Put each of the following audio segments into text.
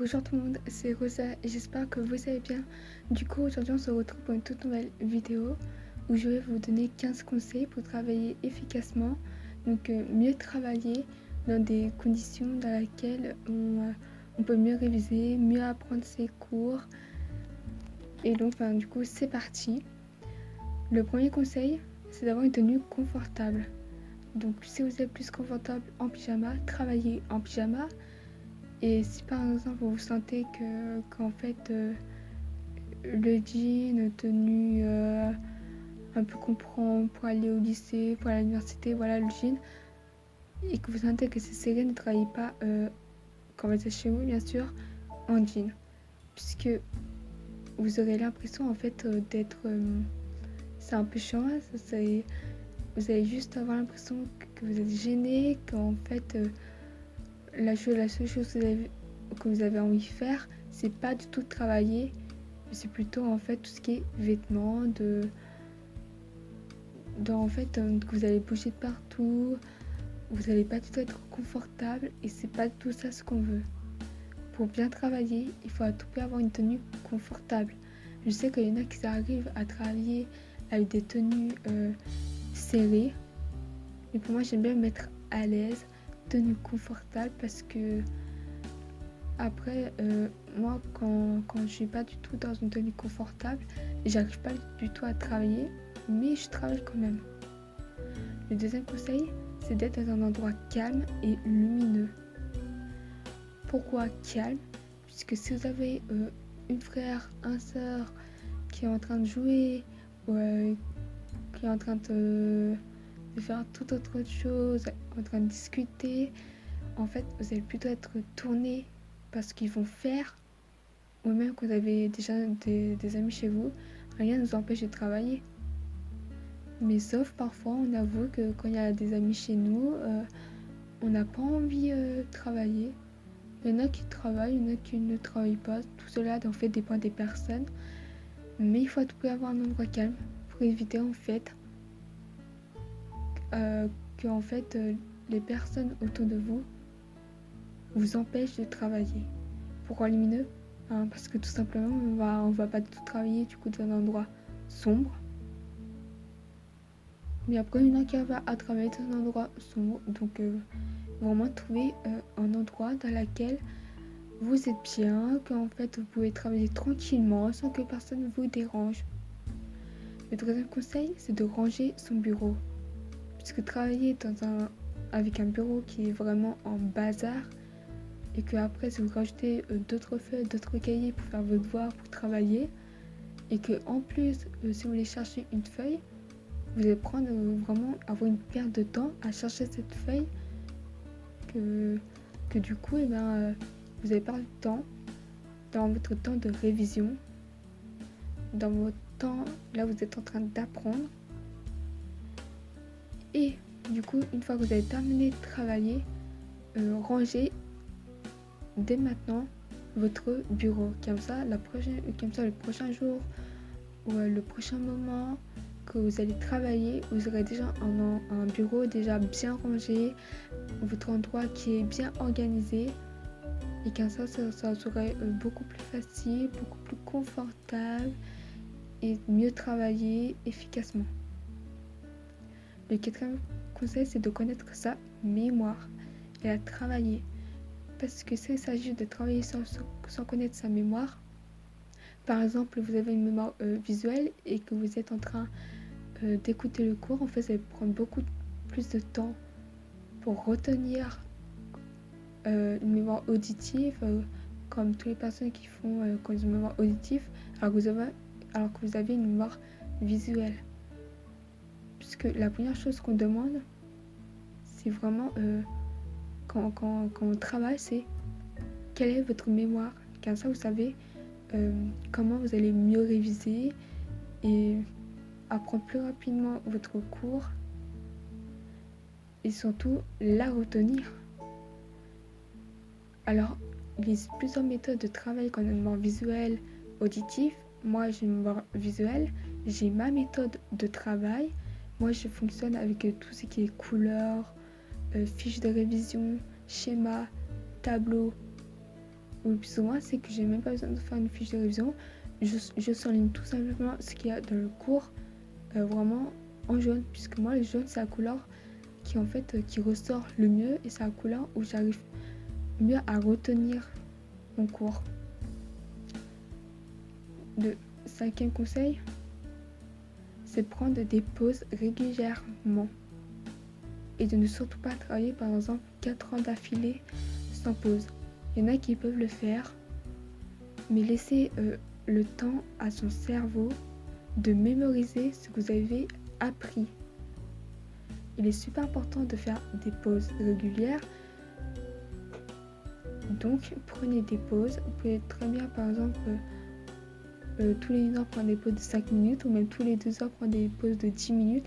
Bonjour tout le monde, c'est Rosa et j'espère que vous allez bien. Du coup, aujourd'hui on se retrouve pour une toute nouvelle vidéo où je vais vous donner 15 conseils pour travailler efficacement. Donc mieux travailler dans des conditions dans lesquelles on peut mieux réviser, mieux apprendre ses cours. Et donc du coup c'est parti. Le premier conseil, c'est d'avoir une tenue confortable. Donc si vous êtes plus confortable en pyjama, travaillez en pyjama. Et si par exemple vous sentez qu'en fait le jean, tenue un peu qu'on prend pour aller au lycée, pour aller à l'université, voilà le jean, et que vous sentez que c'est serré, ne travaillez pas quand vous êtes chez vous bien sûr en jean, puisque vous aurez l'impression en fait d'être c'est un peu chiant, vous allez juste avoir l'impression que vous êtes gêné, qu'en fait la seule chose que vous avez envie de faire, c'est pas du tout de travailler, mais c'est plutôt en fait tout ce qui est vêtements, en fait que vous allez bouger de partout, vous n'allez pas du tout être confortable et c'est pas du tout ça ce qu'on veut. Pour bien travailler, il faut à tout prix avoir une tenue confortable. Je sais qu'il y en a qui arrivent à travailler avec des tenues serrées, mais pour moi j'aime bien me mettre à l'aise, tenue confortable, parce que après moi quand je suis pas du tout dans une tenue confortable, j'arrive pas du tout à travailler, mais je travaille quand même. Le deuxième conseil, c'est d'être dans un endroit calme et lumineux. Pourquoi calme? Puisque si vous avez une frère, un sœur qui est en train de jouer, ou qui est en train de faire toute autre chose, en train de discuter, en fait vous allez plutôt être tourné parce qu'ils vont faire, ou même quand vous avez déjà des amis chez vous, rien ne nous empêche de travailler. Mais sauf parfois, on avoue que quand il y a des amis chez nous, on n'a pas envie de travailler. Il y en a qui travaillent, il y en a qui ne travaillent pas. Tout cela en fait dépend des personnes. Mais il faut à tout prix avoir un endroit calme pour éviter en fait que en fait les personnes autour de vous vous empêchent de travailler. Pourquoi lumineux? Parce que tout simplement on va pas du tout travailler du coup dans un endroit sombre. Mais après il y en a qui arrivent à travailler dans un endroit sombre. Donc vraiment trouver un endroit dans lequel vous êtes bien, qu'en fait vous pouvez travailler tranquillement sans que personne ne vous dérange. Le troisième conseil, c'est de ranger son bureau. Puisque travailler avec un bureau qui est vraiment en bazar, et que après si vous rajoutez d'autres feuilles, d'autres cahiers pour faire vos devoirs, pour travailler, et que en plus si vous voulez chercher une feuille, vous allez prendre vraiment avoir une perte de temps à chercher cette feuille, que du coup vous avez perdu de temps dans votre temps de révision, dans votre temps là vous êtes en train d'apprendre. Et du coup une fois que vous avez terminé de travailler, rangez dès maintenant votre bureau, comme ça le prochain jour ou le prochain moment que vous allez travailler, vous aurez déjà un bureau déjà bien rangé, votre endroit qui est bien organisé, et comme ça serait beaucoup plus facile, beaucoup plus confortable et mieux travailler efficacement. Le quatrième conseil, c'est de connaître sa mémoire et la travailler. Parce que s'il s'agit de travailler sans connaître sa mémoire, par exemple, vous avez une mémoire visuelle et que vous êtes en train d'écouter le cours, en fait, ça va prendre beaucoup plus de temps pour retenir une mémoire auditive, comme toutes les personnes qui font une mémoire auditive, alors que vous avez une mémoire visuelle. Puisque la première chose qu'on demande, c'est vraiment quand on travaille, c'est quelle est votre mémoire. Comme ça, vous savez comment vous allez mieux réviser et apprendre plus rapidement votre cours, et surtout la retenir. Alors, il existe plusieurs méthodes de travail quand on a une mémoire visuelle, auditive. Moi, j'ai une mémoire visuelle, j'ai ma méthode de travail. Moi, je fonctionne avec tout ce qui est couleurs, fiches de révision, schémas, tableaux, ou le plus souvent, c'est que j'ai même pas besoin de faire une fiche de révision. Je souligne tout simplement ce qu'il y a dans le cours, vraiment en jaune, puisque moi le jaune c'est la couleur qui en fait qui ressort le mieux et c'est la couleur où j'arrive mieux à retenir mon cours. Le cinquième conseil, c'est prendre des pauses régulièrement et de ne surtout pas travailler par exemple 4 ans d'affilée sans pause. Il y en a qui peuvent le faire, mais laissez le temps à son cerveau de mémoriser ce que vous avez appris. Il est super important de faire des pauses régulières. Donc prenez des pauses. Vous pouvez très bien par exemple tous les 1 heure prendre des pauses de 5 minutes ou même tous les 2 heures prendre des pauses de 10 minutes.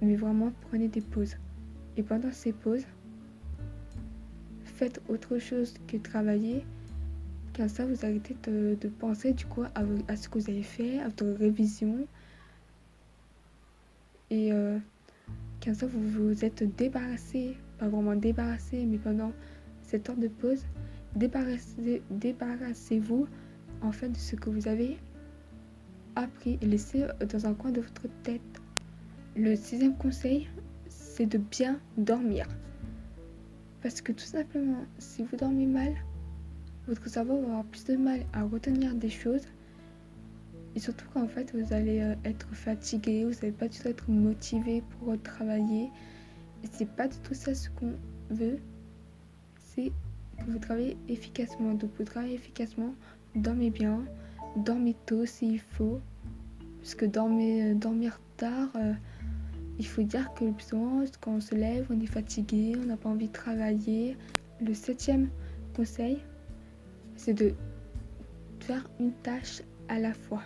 Mais vraiment prenez des pauses. Et pendant ces pauses, faites autre chose que travailler. Comme ça vous arrêtez de penser du coup à ce que vous avez fait, à votre révision. Et comme ça vous vous êtes débarrassé, pas vraiment débarrassé, mais pendant cette heure de pause, débarrassez-vous en fait de ce que vous avez appris et laissez dans un coin de votre tête. Le 6e conseil, c'est de bien dormir. Parce que tout simplement, si vous dormez mal, votre cerveau va avoir plus de mal à retenir des choses. Et surtout qu'en fait, vous allez être fatigué, vous n'allez pas du tout être motivé pour travailler. Et c'est pas du tout ça ce qu'on veut. C'est que vous travaillez efficacement. Donc vous travaillez efficacement, dormez bien, dormez tôt s'il faut. Parce que dormir tard, il faut dire que le plus souvent, quand on se lève, on est fatigué, on n'a pas envie de travailler. Le 7e conseil, c'est de faire une tâche à la fois.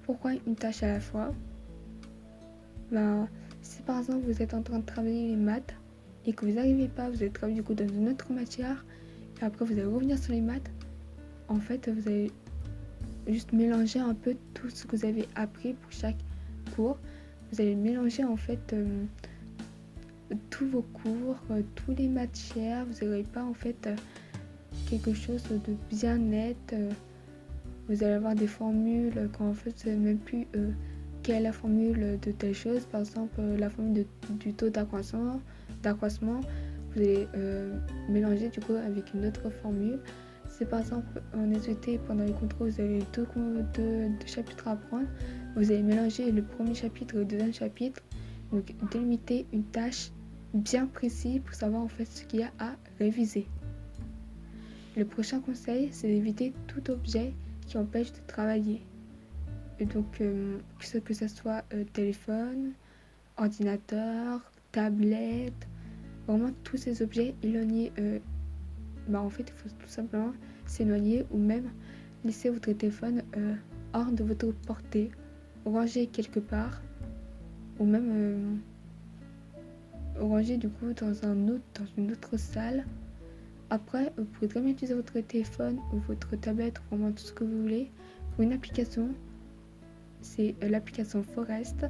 Pourquoi une tâche à la fois? Si par exemple vous êtes en train de travailler les maths et que vous n'arrivez pas, vous allez travailler du coup dans une autre matière et après vous allez revenir sur les maths, en fait vous allez juste mélanger un peu tout ce que vous avez appris pour chaque cours. Vous allez mélanger en fait tous vos cours, toutes les matières. Vous n'aurez pas en fait quelque chose de bien net. Vous allez avoir des formules quand en fait vous ne savez même plus quelle est la formule de telle chose. Par exemple la formule du taux d'accroissement. Vous allez mélanger du coup avec une autre formule. Si par exemple en SVT pendant les contrôles vous avez deux chapitres à apprendre, vous allez mélanger le premier chapitre et le deuxième chapitre. Donc délimiter une tâche bien précise pour savoir en fait ce qu'il y a à réviser. Le prochain conseil, c'est d'éviter tout objet qui empêche de travailler. Et donc que ce soit téléphone, ordinateur, tablette, vraiment tous ces objets éloignés. En fait il faut tout simplement s'éloigner ou même laisser votre téléphone hors de votre portée, ranger quelque part ou même ranger du coup dans une autre salle. Après vous pouvez très bien utiliser votre téléphone ou votre tablette ou vraiment tout ce que vous voulez pour une application. C'est l'application Forest.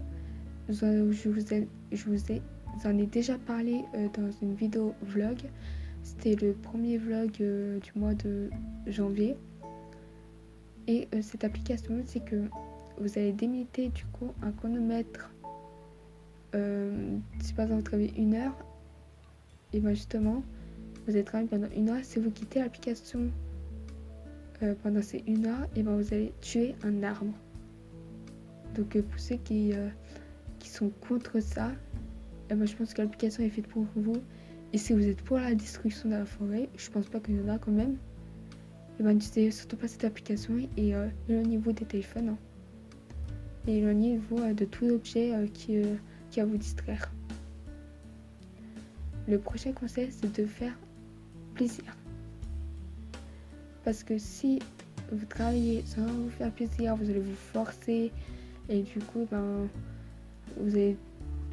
Je vous en ai déjà parlé dans une vidéo vlog. C'était le premier vlog du mois de janvier. Et cette application, c'est que vous allez délimiter du coup un chronomètre. Si par exemple vous travaillez 1 heure, et bien justement, vous allez travailler pendant 1 heure. Si vous quittez l'application pendant ces 1 heure, et bien vous allez tuer un arbre. Donc pour ceux qui sont contre ça, et ben, je pense que l'application est faite pour vous. Et si vous êtes pour la destruction de la forêt, je pense pas qu'il y en a quand même, et ben n'utilisez surtout pas cette application et éloignez-vous des téléphones. Hein. Et éloignez-vous de tout objet qui va vous distraire. Le prochain conseil, c'est de faire plaisir. Parce que si vous travaillez sans vous faire plaisir, vous allez vous forcer et du coup, vous allez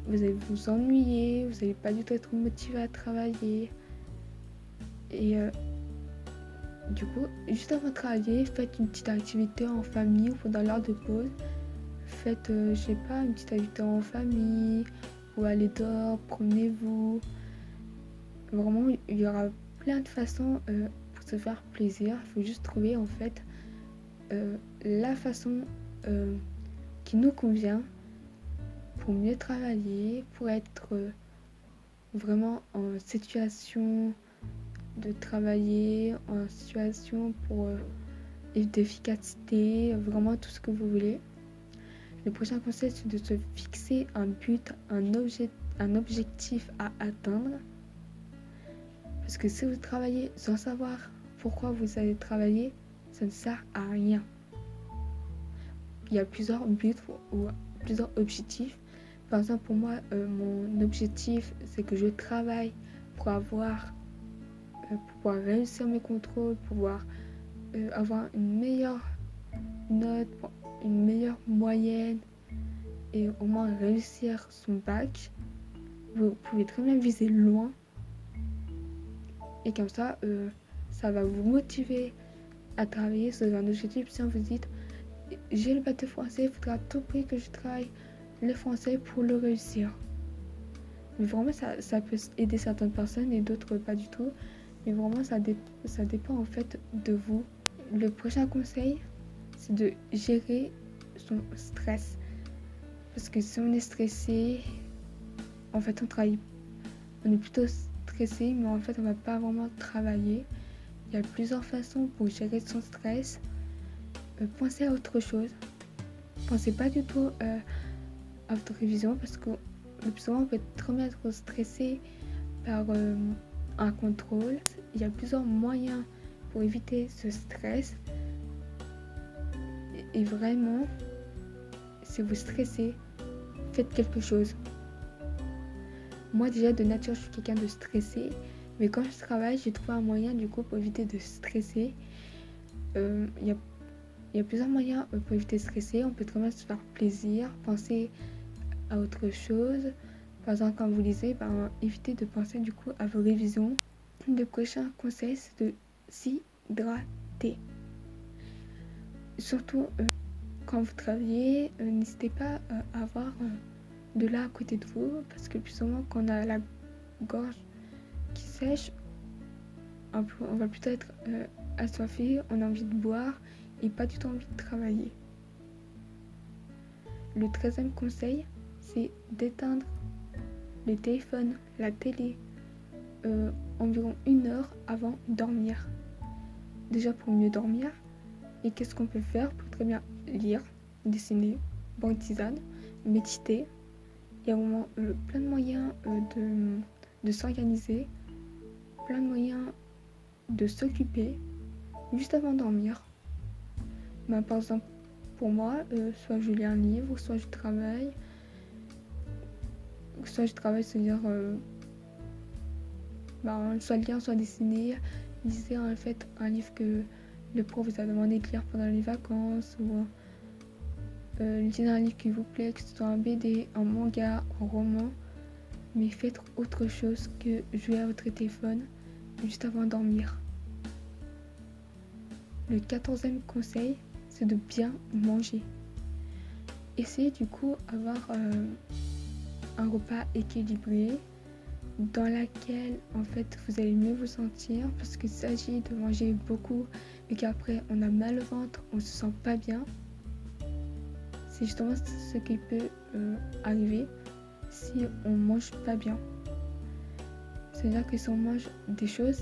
vous ennuyer, vous n'allez pas du tout être motivé à travailler. Et du coup, juste avant de travailler, faites une petite activité en famille ou pendant l'heure de pause. Faites, je sais pas, une petite activité en famille ou allez dehors, promenez-vous. Vraiment, il y aura plein de façons pour se faire plaisir. Il faut juste trouver en fait la façon qui nous convient pour mieux travailler, pour être vraiment en situation de travailler, en situation pour d'efficacité, vraiment tout ce que vous voulez. Le prochain conseil, c'est de se fixer un but, un objectif à atteindre. Parce que si vous travaillez sans savoir pourquoi vous allez travailler, ça ne sert à rien. Il y a plusieurs buts ou plusieurs objectifs. Par exemple, pour moi, mon objectif, c'est que je travaille pour pouvoir réussir mes contrôles, pouvoir avoir une meilleure note, une meilleure moyenne et au moins réussir son bac. Vous pouvez très bien viser loin et comme ça, ça va vous motiver à travailler sur un objectif. Si vous dites j'ai le bac de français, il faudra à tout prix que je travaille le français pour le réussir. Mais vraiment, ça peut aider certaines personnes et d'autres pas du tout. Mais vraiment, ça dépend en fait de vous. Le prochain conseil, c'est de gérer son stress. Parce que si on est stressé, en fait, on est plutôt stressé, mais en fait, on va pas vraiment travailler. Il y a plusieurs façons pour gérer son stress. Pensez à autre chose. Pensez pas du tout à votre révision parce que le plus souvent on peut trop bien être stressé par un contrôle. Il y a plusieurs moyens pour éviter ce stress. Et vraiment, si vous stressez, faites quelque chose. Moi déjà de nature je suis quelqu'un de stressé, mais quand je travaille j'ai trouvé un moyen du coup pour éviter de stresser. Il y a plusieurs moyens pour éviter de stresser. On peut très bien se faire plaisir, penser à autre chose. Par exemple, quand vous lisez, évitez de penser du coup à vos révisions. Le prochain conseil, c'est de s'hydrater. Surtout quand vous travaillez, n'hésitez pas à avoir de l'eau à côté de vous parce que plus souvent quand on a la gorge qui sèche, on va plutôt être assoiffé, on a envie de boire et pas du tout envie de travailler. Le 13e conseil, c'est d'éteindre le téléphone, la télé, environ 1 heure avant de dormir. Déjà pour mieux dormir. Et qu'est-ce qu'on peut faire pour très bien lire, dessiner, boire une tisane, méditer. Il y a vraiment plein de moyens de s'organiser, plein de moyens de s'occuper juste avant de dormir. Par exemple, pour moi, soit je lis un livre, soit je travaille. Soit je travaille, c'est-à-dire soit lire, soit dessiner. Lisez en fait un livre que le prof vous a demandé de lire pendant les vacances ou lisez un livre qui vous plaît, que ce soit un BD, un manga, un roman. Mais faites autre chose que jouer à votre téléphone juste avant de dormir. Le 14e conseil, c'est de bien manger. Essayez du coup d'avoir un repas équilibré dans lequel en fait vous allez mieux vous sentir parce qu'il s'agit de manger beaucoup et qu'après on a mal au ventre, on se sent pas bien. C'est justement ce qui peut arriver si on mange pas bien. C'est-à-dire que si on mange des choses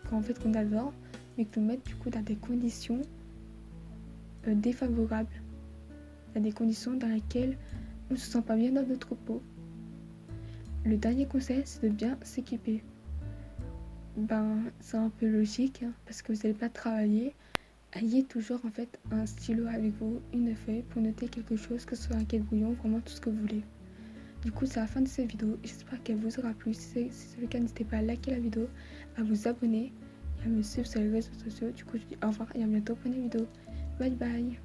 qu'on adore mais qui nous mettent du coup dans des conditions défavorables, dans des conditions dans lesquelles on ne se sent pas bien dans notre peau. Le dernier conseil, c'est de bien s'équiper. C'est un peu logique parce que vous n'allez pas travailler. Ayez toujours en fait un stylo avec vous, une feuille pour noter quelque chose, que ce soit un cahier-brouillon, vraiment tout ce que vous voulez. Du coup, c'est la fin de cette vidéo. J'espère qu'elle vous aura plu. Si c'est le cas, n'hésitez pas à liker la vidéo, à vous abonner et à me suivre sur les réseaux sociaux. Du coup, je vous dis au revoir et à bientôt pour une vidéo. Bye bye.